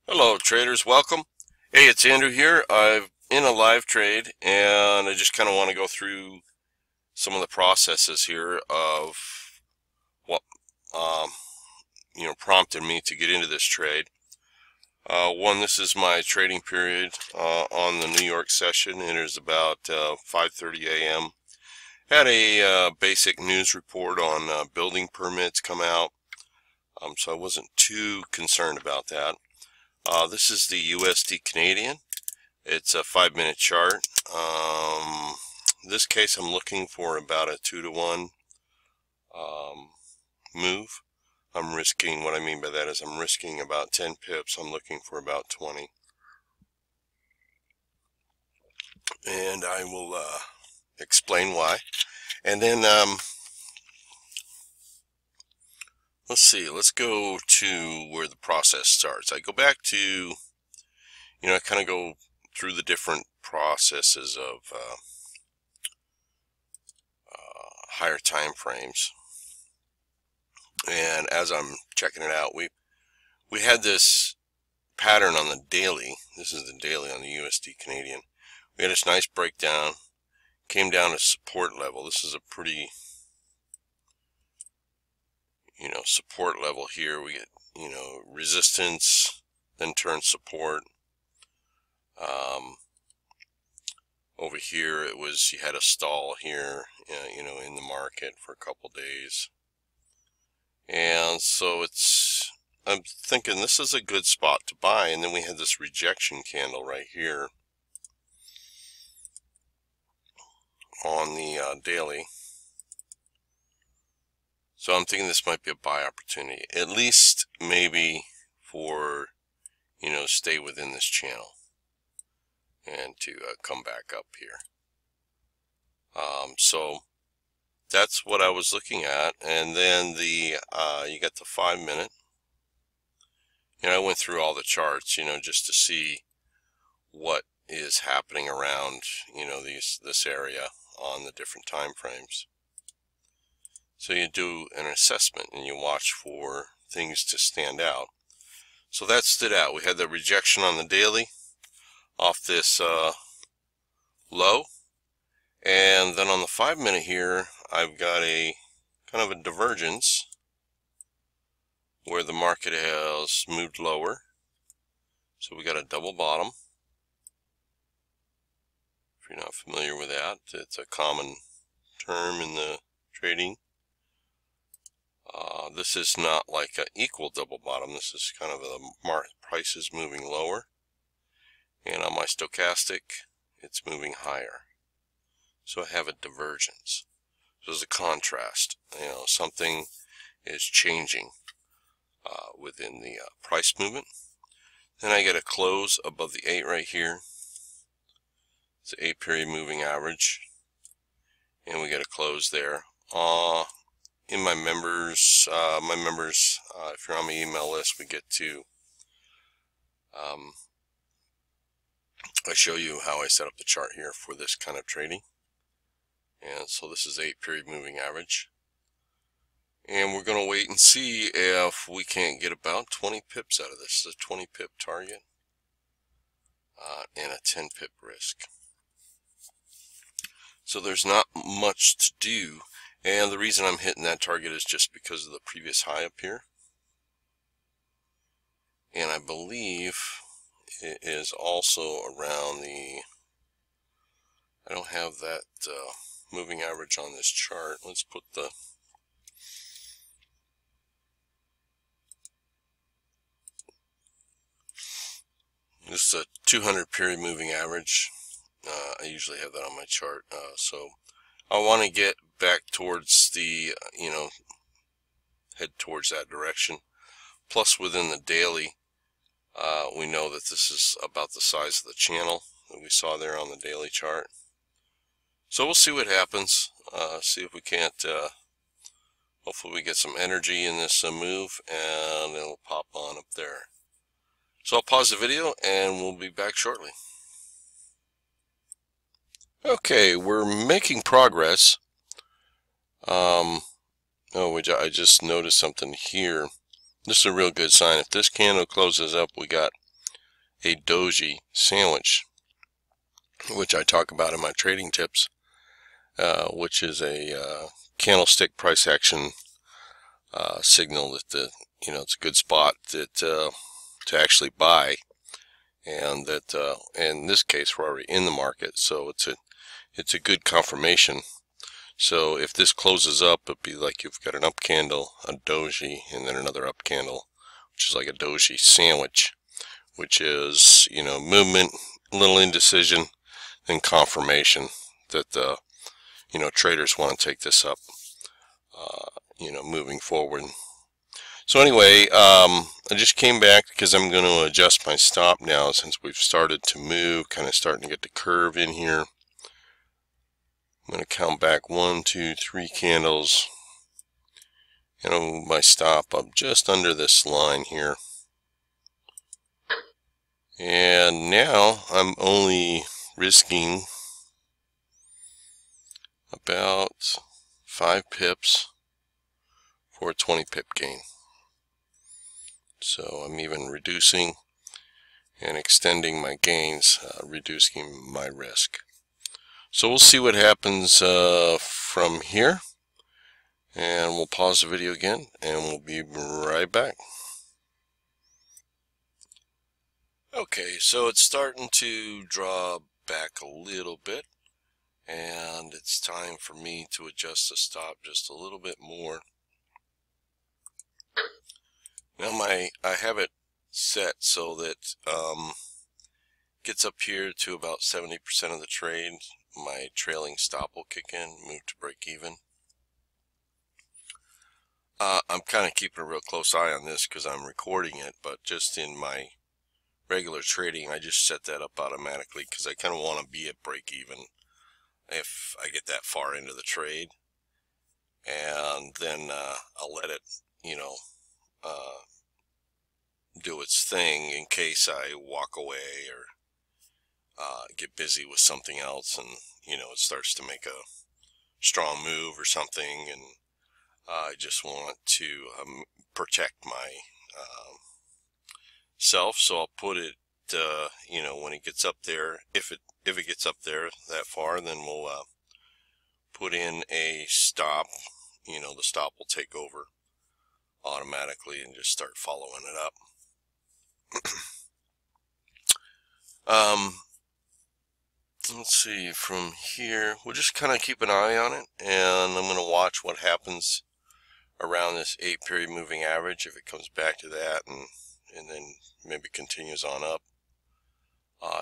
Hello traders, welcome. Hey, it's Andrew here. I'm in a live trade and I just kind of want to go through some of the processes here of what um, prompted me to get into this trade. One, this is my trading period on the New York session. It is about 5:30 a.m. Had a basic news report on building permits come out, so I wasn't too concerned about that. This is the USD Canadian. It's a 5-minute chart. In this case, I'm looking for about a 2-to-1 move. I'm risking, what I mean by that is I'm risking about 10 pips. I'm looking for about 20. And I will explain why. And then, let's see, let's go to where the process starts. I go back to, I kind of go through the different processes of higher time frames. And as I'm checking it out, we had this pattern on the daily. This is the daily on the USD Canadian. We had this nice breakdown, came down to support level. This is a pretty, support level here. We get, resistance, then turn support. Over here, it was, you had a stall here, in the market for a couple days. And so I'm thinking this is a good spot to buy. And then we had this rejection candle right here on the daily. So I'm thinking this might be a buy opportunity, at least maybe for, stay within this channel and to come back up here. So that's what I was looking at. And then the you got the 5-minute. I went through all the charts, just to see what is happening around, this area on the different time frames. So you do an assessment and you watch for things to stand out. So that stood out. We had the rejection on the daily off this low, and then on the 5-minute here I've got a kind of a divergence where the market has moved lower. So we got a double bottom. If you're not familiar with that, it's a common term in the trading. This is not like an equal double bottom. This is kind of the price is moving lower, and on my stochastic it's moving higher. So I have a divergence. So there's a contrast. Something is changing within the price movement. Then I get a close above the 8 right here. It's an 8-period moving average, and we get a close there. In my members, if you're on my email list, we get to I show you how I set up the chart here for this kind of trading. And so this is 8-period moving average. And we're going to wait and see if we can't get about 20 pips out of this. This is a 20 pip target and a 10 pip risk. So there's not much to do. And the reason I'm hitting that target is just because of the previous high up here. And I believe it is also around the, I don't have that moving average on this chart. Let's put the this is a 200-period moving average. I usually have that on my chart. So I want to get back towards the, head towards that direction. Plus within the daily, we know that this is about the size of the channel that we saw there on the daily chart. So we'll see what happens. See if we can't, hopefully we get some energy in this move and it'll pop on up there. So I'll pause the video and we'll be back shortly. Okay, we're making progress. I just noticed something here. This is a real good sign. If this candle closes up, we got a doji sandwich, which I talk about in my trading tips, which is a candlestick price action signal that it's a good spot that to actually buy, and that in this case we're already in the market, so it's a good confirmation. So if this closes up, it'd be like you've got an up candle, a doji, and then another up candle, which is like a doji sandwich, which is, movement, a little indecision, and confirmation that traders want to take this up, moving forward. So anyway, I just came back because I'm going to adjust my stop now since we've started to move, kind of starting to get the curve in here. I'm going to count back 1, 2, 3 candles, and I'll move my stop up just under this line here. And now I'm only risking about 5 pips for a 20 pip gain. So I'm even reducing and extending my gains, reducing my risk. So we'll see what happens from here, and we'll pause the video again and we'll be right back. Okay, so it's starting to draw back a little bit, and it's time for me to adjust the stop just a little bit more. Now I have it set so that gets up here to about 70% of the trade, my trailing stop will kick in, move to break even. I'm kind of keeping a real close eye on this because I'm recording it, but just in my regular trading I just set that up automatically because I kind of want to be at break even if I get that far into the trade, and then I'll let it do its thing in case I walk away or get busy with something else, and it starts to make a strong move or something, and I just want to protect my self. So I'll put it when it gets up there, if it gets up there that far, then we'll put in a stop. The stop will take over automatically and just start following it up. Let's see, from here we'll just kind of keep an eye on it, and I'm going to watch what happens around this 8-period moving average. If it comes back to that and then maybe continues on up,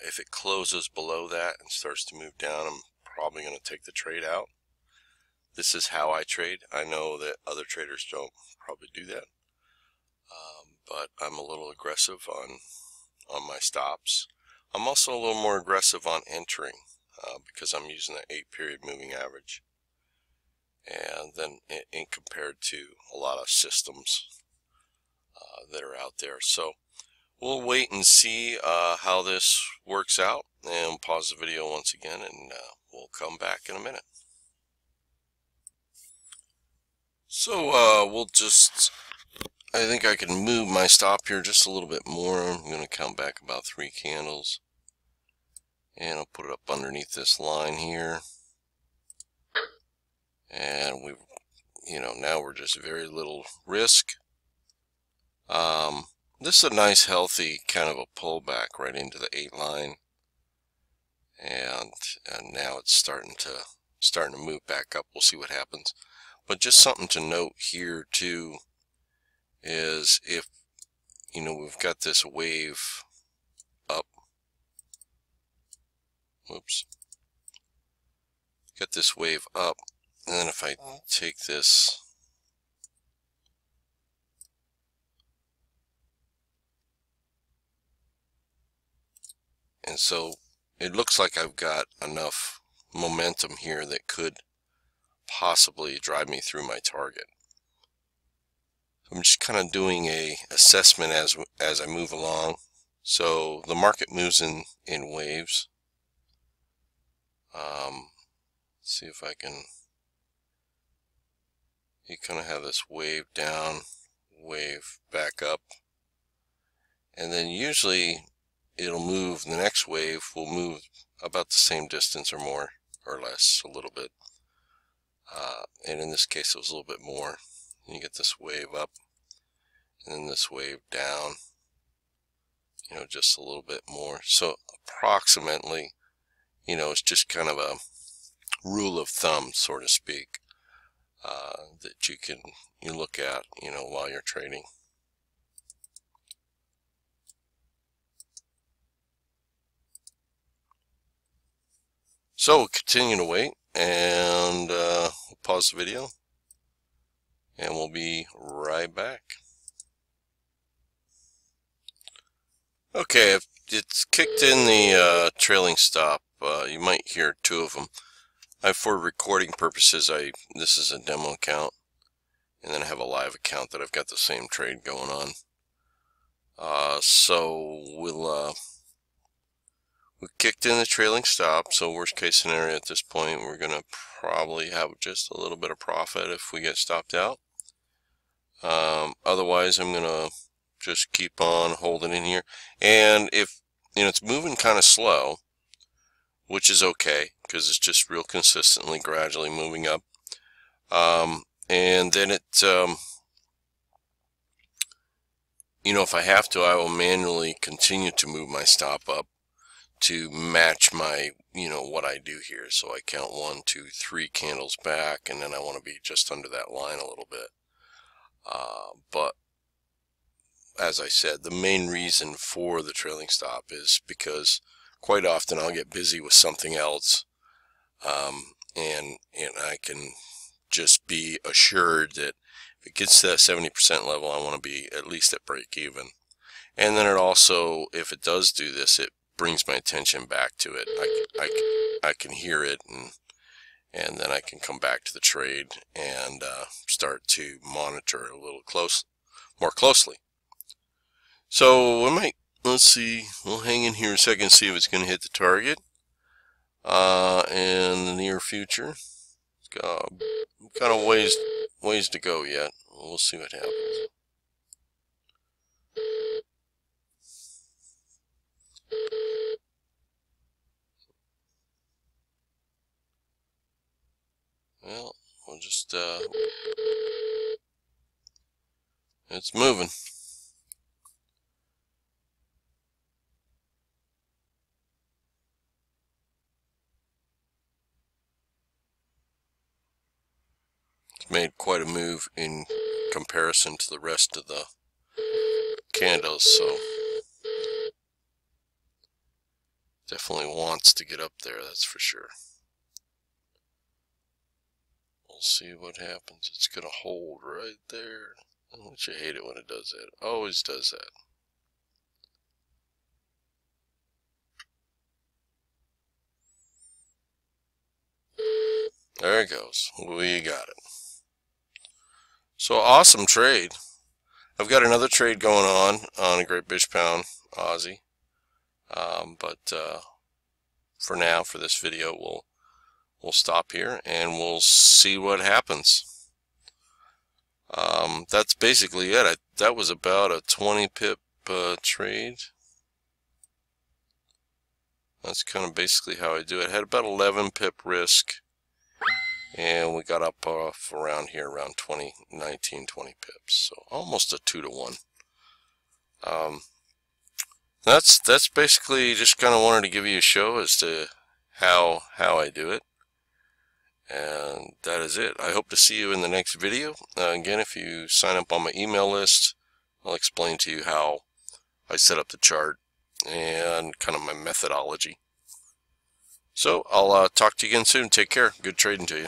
if it closes below that and starts to move down, I'm probably going to take the trade out. This is how I trade. I know that other traders don't probably do that, but I'm a little aggressive on my stops. I'm also a little more aggressive on entering because I'm using the 8-period moving average, and then in compared to a lot of systems that are out there. So we'll wait and see how this works out, and pause the video once again, and we'll come back in a minute. So I think I can move my stop here just a little bit more. I'm going to count back about 3 candles, and I'll put it up underneath this line here, and we've now we're just very little risk. This is a nice healthy kind of a pullback right into the 8 line, and now it's starting to move back up. We'll see what happens. But just something to note here too is if we've got this wave up, got this wave up, and then if I take this and so it looks like I've got enough momentum here that could possibly drive me through my target. I'm just kind of doing a assessment as I move along. So the market moves in waves. See if I can. You kind of have this wave down, wave back up, and then usually it'll move, the next wave will move about the same distance or more or less, a little bit. And in this case it was a little bit more. And you get this wave up and then this wave down, you know, just a little bit more. So approximately, you know, it's just kind of a rule of thumb, so to speak, that you look at, you know, while you're trading. So we'll continue to wait, and we'll pause the video, and we'll be right back. Okay, it's kicked in the trailing stop. You might hear two of them. For recording purposes, this is a demo account, and then I have a live account that I've got the same trade going on. So we kicked in the trailing stop, so worst case scenario at this point, we're going to probably have just a little bit of profit if we get stopped out. Otherwise, I'm going to just keep on holding in here. And if, you know, it's moving kind of slow, which is okay, because it's just real consistently, gradually moving up. And then it, you know, if I have to, I will manually continue to move my stop up to match my, you know, what I do here. So I count 1, 2, 3 candles back, and then I want to be just under that line a little bit. But as I said, the main reason for the trailing stop is because quite often I'll get busy with something else, and I can just be assured that if it gets to that 70% level, I want to be at least at break even. And then it also, if it does do this, it brings my attention back to it. I can hear it, and then I can come back to the trade and start to monitor it a little more closely. So we might, let's see, we'll hang in here a second, see if it's going to hit the target in the near future. It's got kind of ways to go yet. We'll see what happens. Well, we'll just, it's moving. It's made quite a move in comparison to the rest of the candles, so definitely wants to get up there, that's for sure. We'll see what happens. It's going to hold right there. Don't you hate it when it does that? Always does that. There it goes. We got it. So awesome trade. I've got another trade going on a Great British Pound Aussie. But for now, for this video, we'll stop here and we'll see what happens. That's basically it. That was about a 20 pip trade. That's kind of basically how I do it. I had about 11 pip risk, and we got up around here, around 19, 20 pips. So almost a 2 to 1. That's basically just kind of wanted to give you a show as to how I do it. And that is it. I hope to see you in the next video. Again, if you sign up on my email list, I'll explain to you how I set up the chart and kind of my methodology. So I'll talk to you again soon. Take care. Good trading to you.